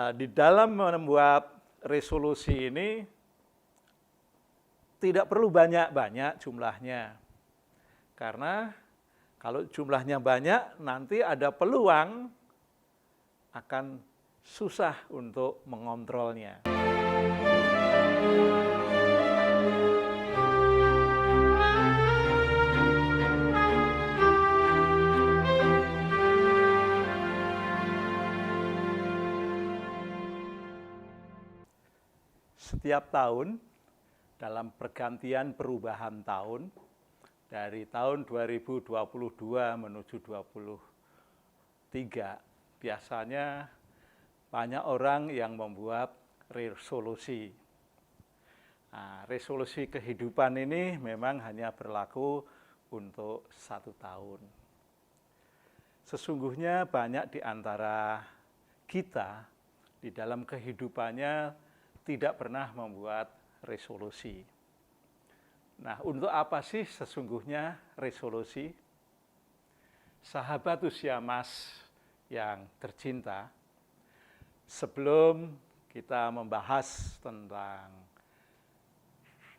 Di dalam membuat resolusi ini tidak perlu banyak-banyak jumlahnya. Karena kalau jumlahnya banyak, nanti ada peluang akan susah untuk mengontrolnya. Setiap tahun, dalam pergantian perubahan tahun, dari tahun 2022 menuju 2023, biasanya banyak orang yang membuat resolusi. Nah, resolusi kehidupan ini memang hanya berlaku untuk 1 tahun. Sesungguhnya banyak di antara kita di dalam kehidupannya tidak pernah membuat resolusi. Nah, untuk apa sih sesungguhnya resolusi? Sahabat usia emas yang tercinta, sebelum kita membahas tentang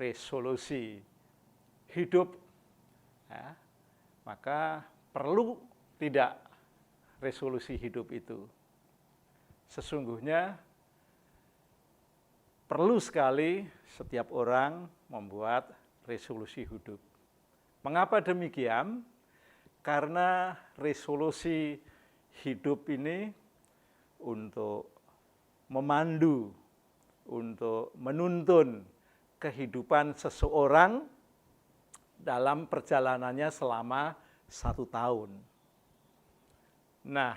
resolusi hidup, ya, maka perlu tidak resolusi hidup itu? Sesungguhnya perlu sekali setiap orang membuat resolusi hidup. Mengapa demikian? Karena resolusi hidup ini untuk memandu, untuk menuntun kehidupan seseorang dalam perjalanannya selama 1 tahun. Nah,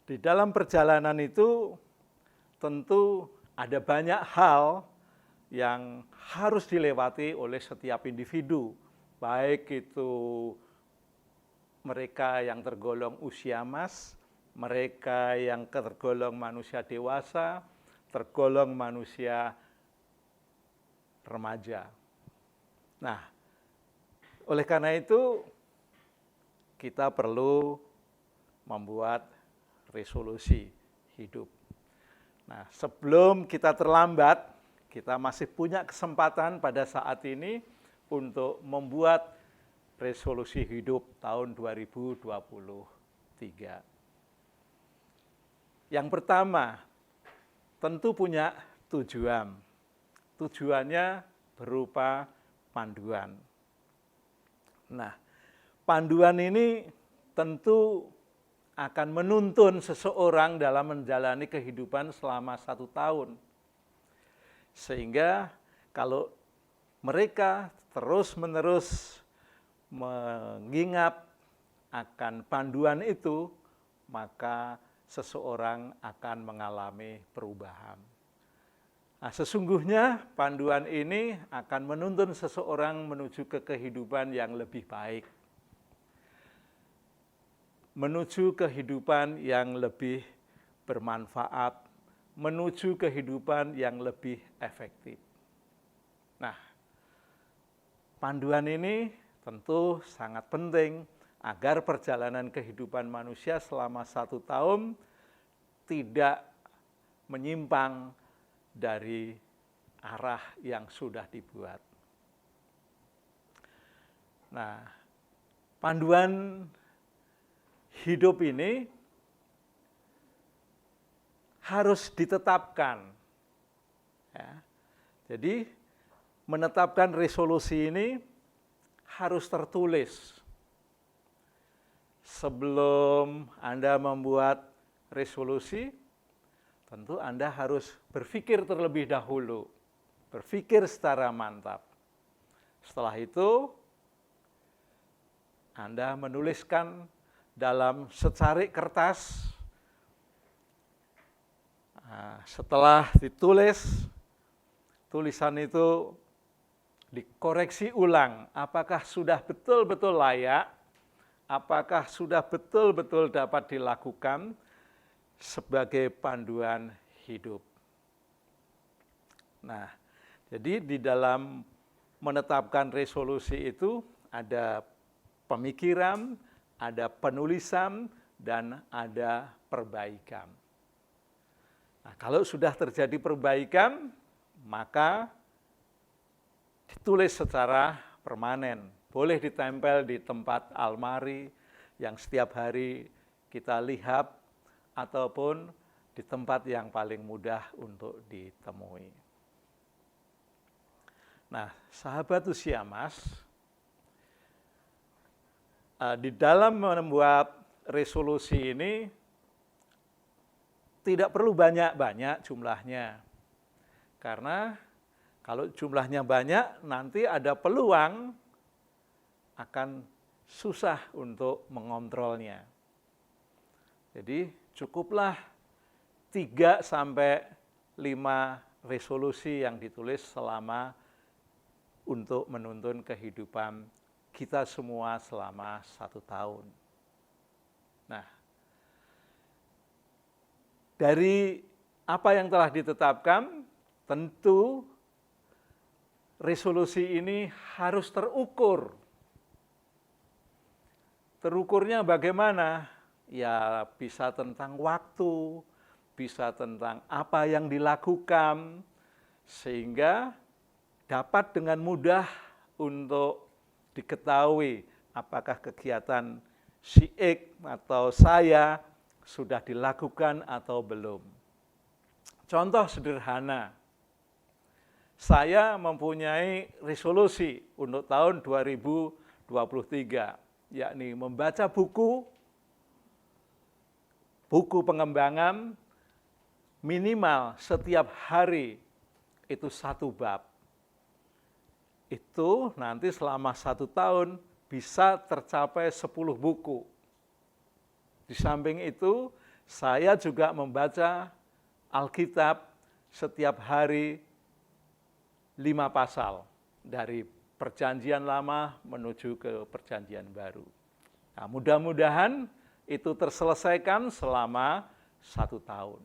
di dalam perjalanan itu tentu ada banyak hal yang harus dilewati oleh setiap individu, baik itu mereka yang tergolong usia emas, mereka yang tergolong manusia dewasa, tergolong manusia remaja. Nah, oleh karena itu kita perlu membuat resolusi hidup. Nah, sebelum kita terlambat, kita masih punya kesempatan pada saat ini untuk membuat resolusi hidup tahun 2023. Yang pertama, tentu punya tujuan. Tujuannya berupa panduan. Nah, panduan ini tentu akan menuntun seseorang dalam menjalani kehidupan selama 1 tahun. Sehingga kalau mereka terus-menerus mengingat akan panduan itu, maka seseorang akan mengalami perubahan. Nah, sesungguhnya panduan ini akan menuntun seseorang menuju ke kehidupan yang lebih baik, menuju kehidupan yang lebih bermanfaat, menuju kehidupan yang lebih efektif. Nah, panduan ini tentu sangat penting agar perjalanan kehidupan manusia selama 1 tahun tidak menyimpang dari arah yang sudah dibuat. Nah, panduan hidup ini harus ditetapkan. Ya. Jadi menetapkan resolusi ini harus tertulis. Sebelum Anda membuat resolusi, tentu Anda harus berpikir terlebih dahulu, berpikir secara mantap. Setelah itu, Anda menuliskan dalam secarik kertas. Nah, setelah ditulis, tulisan itu dikoreksi ulang, apakah sudah betul-betul layak, apakah sudah betul-betul dapat dilakukan sebagai panduan hidup. Nah, jadi di dalam menetapkan resolusi itu ada pemikiran, ada penulisan, dan ada perbaikan. Kalau sudah terjadi perbaikan, maka ditulis secara permanen. Boleh ditempel di tempat almari yang setiap hari kita lihat, ataupun di tempat yang paling mudah untuk ditemui. Nah, sahabat usia emas, di dalam membuat resolusi ini tidak perlu banyak-banyak jumlahnya. Karena kalau jumlahnya banyak, nanti ada peluang akan susah untuk mengontrolnya. Jadi cukuplah 3 sampai 5 resolusi yang ditulis selama untuk menuntun kehidupan kita semua selama 1 tahun. Nah, dari apa yang telah ditetapkan, tentu resolusi ini harus terukur. Terukurnya bagaimana? Ya bisa tentang waktu, bisa tentang apa yang dilakukan, sehingga dapat dengan mudah untuk diketahui apakah kegiatan si X atau saya sudah dilakukan atau belum. Contoh sederhana, saya mempunyai resolusi untuk tahun 2023, yakni membaca buku pengembangan minimal setiap hari itu 1 bab. Itu nanti selama 1 tahun bisa tercapai 10 buku. Di samping itu, saya juga membaca Alkitab setiap hari 5 pasal dari Perjanjian Lama menuju ke Perjanjian Baru. Nah, mudah-mudahan itu terselesaikan selama 1 tahun.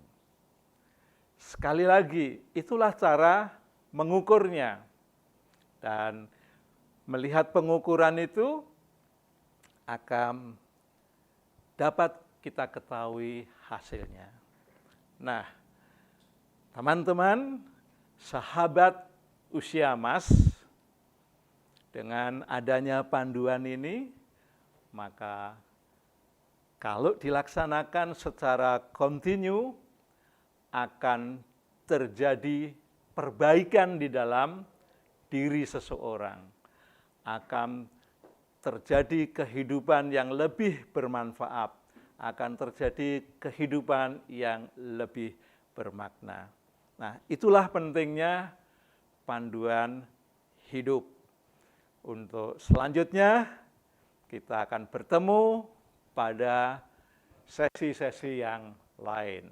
Sekali lagi, itulah cara mengukurnya. Dan melihat pengukuran itu akan dapat kita ketahui hasilnya. Nah, teman-teman, sahabat usia emas, dengan adanya panduan ini, maka kalau dilaksanakan secara kontinu, akan terjadi perbaikan di dalam diri seseorang. Akan terjadi kehidupan yang lebih bermanfaat, akan terjadi kehidupan yang lebih bermakna. Nah, itulah pentingnya panduan hidup. Untuk selanjutnya, kita akan bertemu pada sesi-sesi yang lain.